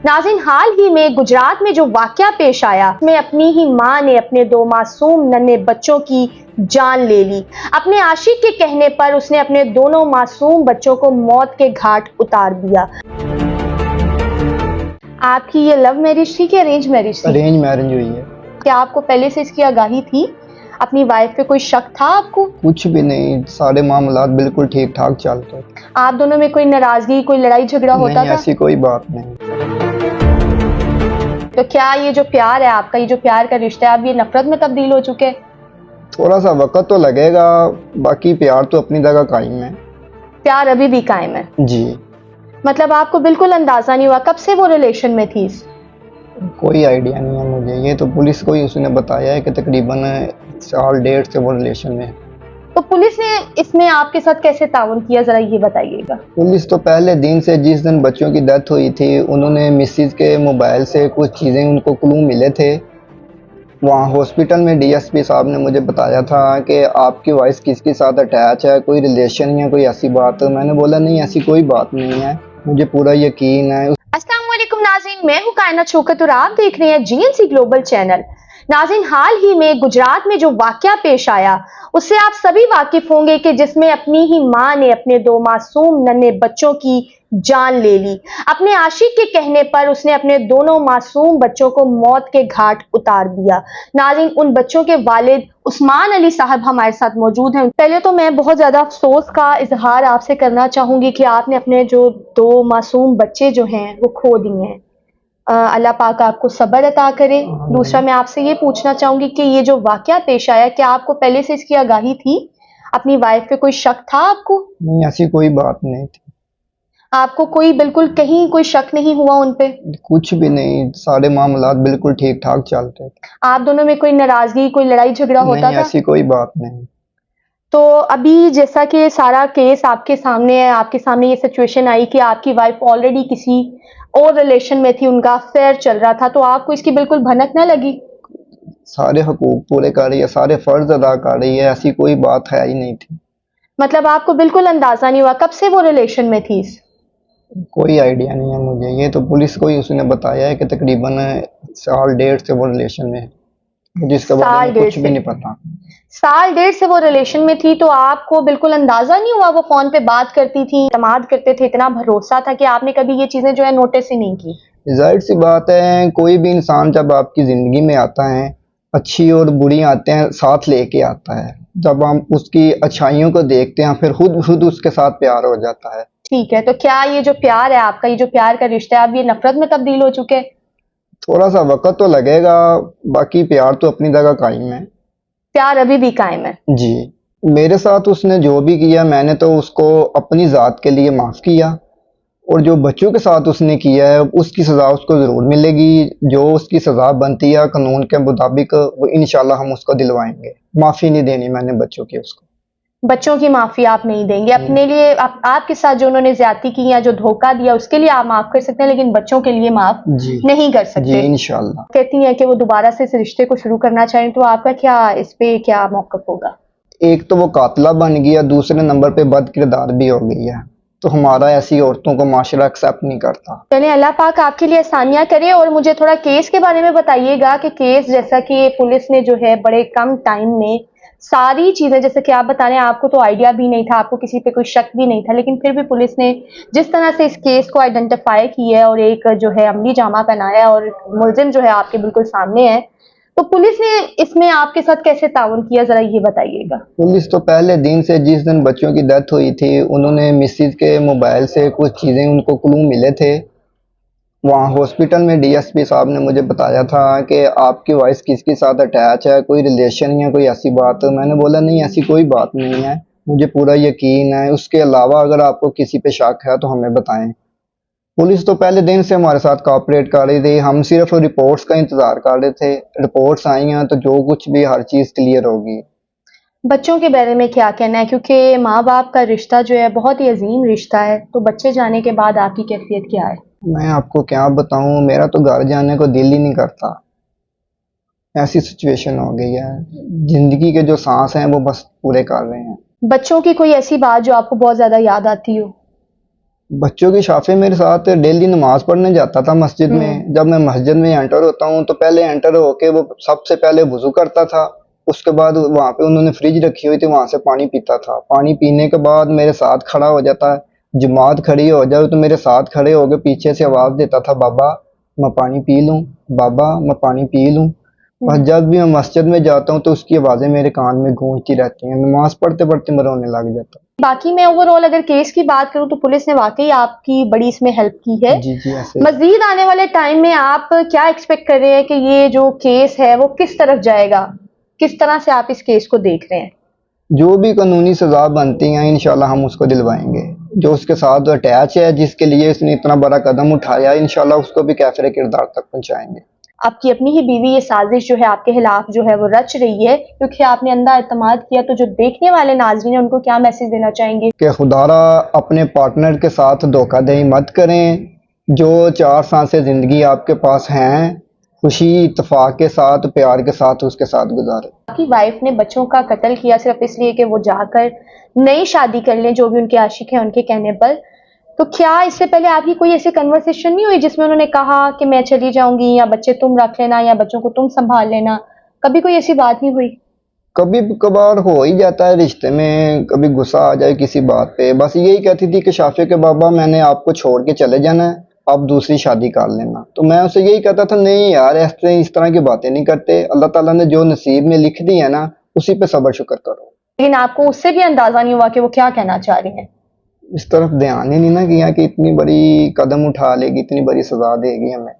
नाज़रीन, हाल ही में गुजरात में जो वाकया पेश आया, में अपनी ही मां ने अपने दो मासूम नन्हे बच्चों की जान ले ली। अपने आशिक के कहने पर उसने अपने दोनों मासूम बच्चों को मौत के घाट उतार दिया। आपकी ये लव मैरिज थी कि अरेंज मैरिज थी? अरेंज मैरिज हुई है। क्या आपको पहले से इसकी आगाही थी? अपनी वाइफ पे कोई शक था आपको? कुछ भी नहीं, सारे मामलात बिल्कुल ठीक ठाक चलते थे। आप दोनों में कोई नाराजगी, कोई लड़ाई झगड़ा होता नहीं, था? ऐसी कोई बात नहीं। तो क्या ये जो प्यार है आपका, ये जो प्यार का रिश्ता है, अब ये नफरत में तब्दील हो चुके? थोड़ा सा वक्त तो लगेगा, बाकी प्यार तो अपनी जगह कायम है। प्यार अभी भी कायम है? जी। मतलब आपको बिल्कुल अंदाजा नहीं हुआ कब से वो रिलेशन में थी? कोई आइडिया नहीं है मुझे, ये तो पुलिस को ही उसने बताया है कि तकरीबन साल डेढ़ से वो रिलेशन में है। तो पुलिस ने इसमें आपके साथ कैसे ताउन किया, जरा ये बताइएगा। पुलिस तो पहले दिन से, जिस दिन बच्चों की डेथ हुई थी, उन्होंने मिसिज के मोबाइल से कुछ चीज़ें, उनको क्लू मिले थे। वहाँ हॉस्पिटल में डीएसपी साहब ने मुझे बताया था कि आपकी वाइफ किसके साथ अटैच है, कोई रिलेशन या कोई ऐसी बात। मैंने बोला नहीं, ऐसी कोई बात नहीं है, मुझे पूरा यकीन है। अस्सलाम वालेकुम नाज़रीन, मैं हूं कायनात शौकत और आप देख रहे हैं जीएनसी ग्लोबल चैनल। नाज़रीन, हाल ही में गुजरात में जो वाकया पेश आया, उससे आप सभी वाकिफ होंगे कि जिसमें अपनी ही मां ने अपने दो मासूम नन्हे बच्चों की जान ले ली। अपने आशिक के कहने पर उसने अपने दोनों मासूम बच्चों को मौत के घाट उतार दिया। नाज़रीन, उन बच्चों के वालिद उस्मान अली साहब हमारे साथ मौजूद हैं। पहले तो मैं बहुत ज्यादा अफसोस का इजहार आपसे करना चाहूंगी कि आपने अपने जो दो मासूम बच्चे जो हैं वो खो दिए हैं। अल्लाह पाक आपको सब्र अता करे। दूसरा, मैं आपसे ये पूछना चाहूंगी कि ये जो वाकया पेश आया, क्या आपको पहले से इसकी आगाही थी? अपनी वाइफ पे कोई शक था आपको? नहीं, ऐसी कोई बात नहीं थी। आपको कोई बिल्कुल कहीं कोई शक नहीं हुआ उन पे? कुछ भी नहीं, सारे मामलात बिल्कुल ठीक ठाक चलते थे। आप दोनों में कोई नाराजगी, कोई लड़ाई झगड़ा होता नहीं, था? ऐसी कोई बात नहीं। तो अभी जैसा कि सारा केस आपके सामने है, आपके सामने ये सिचुएशन आई कि आपकी वाइफ ऑलरेडी किसी और रिलेशन में थी, उनका अफेयर चल रहा था, तो आपको इसकी बिल्कुल भनक ना लगी? सारे हकूक पूरे कर रही है, सारे फर्ज अदा कर रही है, ऐसी कोई बात है ही नहीं थी। मतलब आपको बिल्कुल अंदाजा नहीं हुआ कब से वो रिलेशन में थी? कोई आइडिया नहीं है मुझे, ये तो पुलिस को ही उसने बताया है कि तकरीबन साल डेढ़ से वो रिलेशन में है। मुझे इसके बारे साल में डेढ़ कुछ भी से? नहीं पता। साल डेढ़ से वो रिलेशन में थी, तो आपको बिल्कुल अंदाजा नहीं हुआ? वो फोन पे बात करती थी, इत्मीनान करते थे, इतना भरोसा था कि आपने कभी ये चीजें जो है नोटिस ही नहीं की? जाहिर सी बात है, कोई भी इंसान जब आपकी जिंदगी में आता है, अच्छी और बुरी आते हैं साथ लेके आता है। जब हम उसकी अच्छाइयों को देखते हैं, फिर खुद खुद उसके साथ प्यार हो जाता है। ठीक है, तो क्या ये जो प्यार है आपका, ये जो प्यार का रिश्ता है, अब ये नफरत में तब्दील हो चुके? थोड़ा सा वक्त तो लगेगा, बाकी प्यार तो अपनी जगह कायम है। प्यार अभी भी कायम है? जी। मेरे साथ उसने जो भी किया, मैंने तो उसको अपनी ज़ात के लिए माफ़ किया, और जो बच्चों के साथ उसने किया है उसकी सज़ा उसको ज़रूर मिलेगी। जो उसकी सज़ा बनती है कानून के मुताबिक, वो इंशाल्लाह हम उसको दिलवाएंगे। माफ़ी नहीं देनी मैंने बच्चों की उसको। बच्चों की माफी आप नहीं देंगे? अपने लिए आपके साथ जो उन्होंने ज्यादती की या जो धोखा दिया उसके लिए आप माफ कर सकते हैं, लेकिन बच्चों के लिए माफ जी नहीं कर जी, सकते? इंशाल्लाह। कहती हैं कि वो दोबारा से इस रिश्ते को शुरू करना चाहें, तो आपका क्या इस पे क्या मौक़िफ़ होगा? एक तो वो कातला बन गया, दूसरे नंबर पे बद किरदार भी हो गई है, तो हमारा ऐसी औरतों को माशरा एक्सेप्ट नहीं करता। चलिए, अल्लाह पाक आपके लिए आसानियां करे। और मुझे थोड़ा केस के बारे में बताइएगा कि केस, जैसा कि पुलिस ने जो है बड़े कम टाइम में सारी चीजें, जैसे कि आप बता रहे हैं आपको तो आइडिया भी नहीं था, आपको किसी पे कोई शक भी नहीं था, लेकिन फिर भी पुलिस ने जिस तरह से इस केस को आइडेंटिफाई किया है और एक जो है अमली जामा पहनाया और मुलजिम जो है आपके बिल्कुल सामने है, तो पुलिस ने इसमें आपके साथ कैसे ताउन किया, जरा ये बताइएगा। पुलिस तो पहले दिन से, जिस दिन बच्चों की डेथ हुई थी, उन्होंने मिसिज के मोबाइल से कुछ चीज़ें, उनको क्लू मिले थे। वहाँ हॉस्पिटल में डीएसपी साहब ने मुझे बताया था कि आपकी वाइफ किसके साथ अटैच है, कोई रिलेशन या कोई ऐसी बात। मैंने बोला नहीं, ऐसी कोई बात नहीं है, मुझे पूरा यकीन है। उसके अलावा अगर आपको किसी पे शक है तो हमें बताएं। पुलिस तो पहले दिन से हमारे साथ कोऑपरेट कर रही थी, हम सिर्फ रिपोर्ट्स का इंतज़ार कर रहे थे। रिपोर्ट्स आई हैं तो जो कुछ भी, हर चीज़ क्लियर होगी। बच्चों के बारे में क्या कहना है, क्योंकि माँ बाप का रिश्ता जो है बहुत ही अजीम रिश्ता है, तो बच्चे जाने के बाद आपकी कैफियत क्या है? मैं आपको क्या बताऊं, मेरा तो घर जाने को दिल ही नहीं करता। ऐसी सिचुएशन हो गई है, जिंदगी के जो सांस हैं वो बस पूरे कर रहे हैं। बच्चों की कोई ऐसी बात जो आपको बहुत ज्यादा याद आती हो? बच्चों की शाफे मेरे साथ डेली नमाज पढ़ने जाता था मस्जिद में। जब मैं मस्जिद में एंटर होता हूँ तो पहले एंटर होके वो सबसे पहले वुजू करता था। उसके बाद वहाँ पे उन्होंने फ्रिज रखी हुई थी, वहां से पानी पीता था। पानी पीने के बाद मेरे साथ खड़ा हो जाता है। जमात खड़ी हो जाए तो मेरे साथ खड़े होके पीछे से आवाज देता था, बाबा मैं पानी पी लूं, बाबा मैं पानी पी लूं। और जब भी मैं मस्जिद में जाता हूँ तो उसकी आवाजें मेरे कान में गूंजती रहती हैं। नमाज पढ़ते पढ़ते मैं रोने लग जाता हूँ। बाकी मैं ओवरऑल अगर केस की बात करूं तो पुलिस ने वाकई आपकी बड़ी इसमें हेल्प की है। जी जी, ऐसे मजीद आने वाले टाइम में आप क्या एक्सपेक्ट कर रहे हैं कि ये जो केस है वो किस तरफ जाएगा, किस तरह से आप इस केस को देख रहे हैं? जो भी कानूनी सजा बनती हैं इंशाल्लाह हम उसको दिलवाएंगे। जो उसके साथ अटैच है, जिसके लिए इसने इतना बड़ा कदम उठाया, इंशाल्लाह उसको भी कैफरे किरदार तक पहुंचाएंगे। आपकी अपनी ही बीवी ये साजिश जो है आपके खिलाफ जो है वो रच रही है क्योंकि आपने अंधा एतमाद किया, तो जो देखने वाले नाज़रीन हैं उनको क्या मैसेज देना चाहेंगे? कि खुदारा अपने पार्टनर के साथ धोखाधड़ी मत करें। जो 4 सांसें ज़िंदगी आपके पास हैं, खुशी इत्तेफाक के साथ, प्यार के साथ उसके साथ गुजारें। आपकी वाइफ ने बच्चों का कत्ल किया सिर्फ इसलिए कि वो जाकर नई शादी कर लें जो भी उनके आशिक हैं उनके कहने पर। तो क्या इससे पहले आपकी कोई ऐसी कन्वर्सेशन नहीं हुई जिसमें उन्होंने कहा कि मैं चली जाऊंगी या बच्चे तुम रख लेना या बच्चों को तुम संभाल लेना? कभी कोई ऐसी बात नहीं हुई? कभी कभार हो ही जाता है रिश्ते में, कभी गुस्सा आ जाए किसी बात पे। बस यही कहती थी कि शाफे के बाबा मैंने आपको छोड़ के चले जाना है, आप दूसरी शादी कर लेना। तो मैं उसे यही कहता था, नहीं यार ऐसे इस तरह की बातें नहीं करते। अल्लाह ताला ने जो नसीब में लिख दी है ना, उसी पे सब्र शुक्र करो। लेकिन आपको उससे भी अंदाजा नहीं हुआ कि वो क्या कहना चाह रही हैं? इस तरफ ध्यान ही नहीं ना किया कि इतनी बड़ी कदम उठा लेगी, इतनी बड़ी सजा देगी हमें।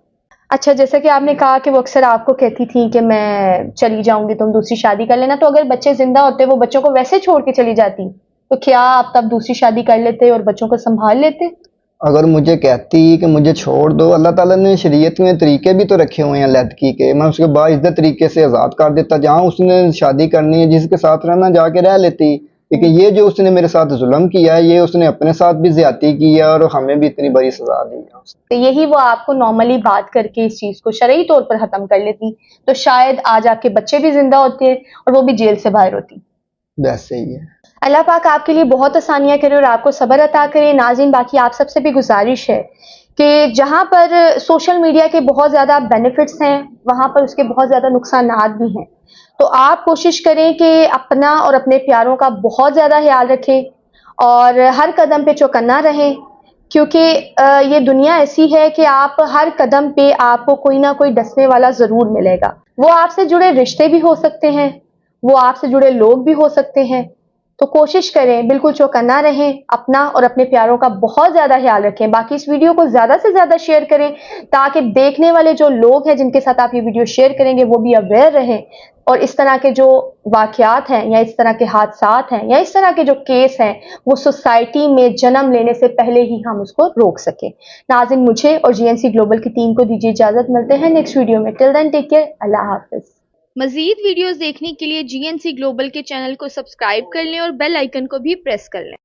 अच्छा, जैसा कि आपने कहा कि वो अक्सर आपको कहती थी कि मैं चली जाऊंगी, तुम दूसरी शादी कर लेना, तो अगर बच्चे जिंदा होते वो बच्चों को वैसे छोड़ के चली जाती, तो क्या आप तब दूसरी शादी कर लेते और बच्चों को संभाल लेते? अगर मुझे कहती कि मुझे छोड़ दो, अल्लाह ताला ने शरीयत में तरीके भी तो रखे हुए हैं लड़की के, मैं उसके बाइज्जत तरीके से आज़ाद कर देता। जहाँ उसने शादी करनी है, जिसके साथ रहना, जाके रह लेती। लेकिन ये जो उसने मेरे साथ जुल्म किया है, ये उसने अपने साथ भी ज्यादती की है और हमें भी इतनी बड़ी सजा दी है उसने। तो यही वो आपको नॉर्मली बात करके इस चीज को शरई तौर पर खत्म कर लेती, तो शायद आज आपके बच्चे भी जिंदा होते और वो भी जेल से बाहर होती। वैसे ही है। अल्लाह पाक आपके लिए बहुत आसानियां करे और आपको सब्र अता करे। नाज़रीन, बाकी आप सबसे भी गुजारिश है कि जहां पर सोशल मीडिया के बहुत ज़्यादा बेनिफिट्स हैं, वहां पर उसके बहुत ज़्यादा नुकसानात भी हैं। तो आप कोशिश करें कि अपना और अपने प्यारों का बहुत ज़्यादा ख्याल रखें और हर कदम पे चौकन्ना रहें, क्योंकि ये दुनिया ऐसी है कि आप हर कदम पे आपको कोई ना कोई डसने वाला ज़रूर मिलेगा। वो आपसे जुड़े रिश्ते भी हो सकते हैं, वो आपसे जुड़े लोग भी हो सकते हैं। तो कोशिश करें, बिल्कुल चौकन्ना रहें, अपना और अपने प्यारों का बहुत ज़्यादा ख्याल रखें। बाकी इस वीडियो को ज़्यादा से ज़्यादा शेयर करें ताकि देखने वाले जो लोग हैं जिनके साथ आप ये वीडियो शेयर करेंगे वो भी अवेयर रहें और इस तरह के जो वाक़यात हैं या इस तरह के हादसात हैं या इस तरह के जो केस हैं वो सोसाइटी में जन्म लेने से पहले ही हम उसको रोक सकें। नाज़रीन, मुझे और जीएनसी ग्लोबल की टीम को दीजिए इजाज़त। मिलते हैं नेक्स्ट वीडियो में। टिल देन टेक केयर, अल्लाह हाफ़िज़। मजीद वीडियोस देखने के लिए जीएनसी ग्लोबल के चैनल को सब्सक्राइब कर लें और बेल आइकन को भी प्रेस कर लें।